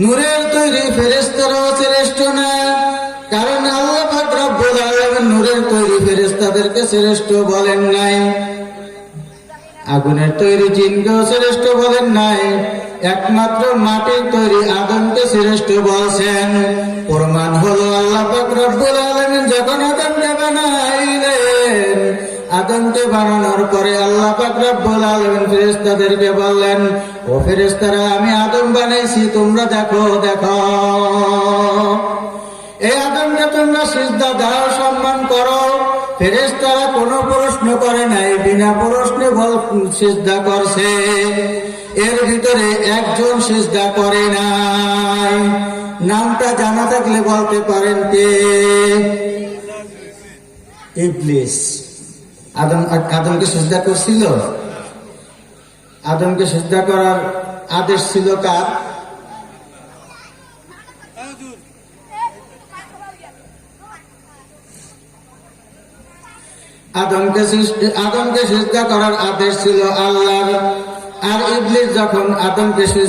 নূরের তৈরি ফেরেশতারাও শ্রেষ্ঠ না, কারণ আল্লাহ পাক রব্বুল আলামিন নূরের তৈরি ফেরেশতাদেরকে শ্রেষ্ঠ বলেন নাই, আগুনের তৈরি জিনকেও শ্রেষ্ঠ বলেন নাই, একমাত্র মাটির তৈরি আদমকে শ্রেষ্ঠ বলছেন। প্রমাণ হলো আল্লাহ পাক রব্বুল আলামিন যখন আদমকে বানাইলেন, আদমকে বানানোর পরে আল্লাহ পাক রব্বুল আলামিন ফেরেশতাদেরকে বললেন, ও ফেরেশতারা, আমি আদম বানাইছি, তোমরা দেখো দেখো, এই আদমকে তোমরা সিজদা দাও, সম্মান করো। ফেরেশতারা কোনো প্রশ্ন করে নাই, বিনা প্রশ্নে সিজদা করছে। এর ভিতরে একজন সিজদা করে নাই, নামটা জানা থাকলে বলতে পারেন কে? ইবলিস। আদমকে সিজদা করছিল? আদমকে সিজদা করার আদেশ ছিল কার? আদমকে সিজদা করার আদেশ ছিল আল্লাহর। আর ইবলিস যখন আদমকে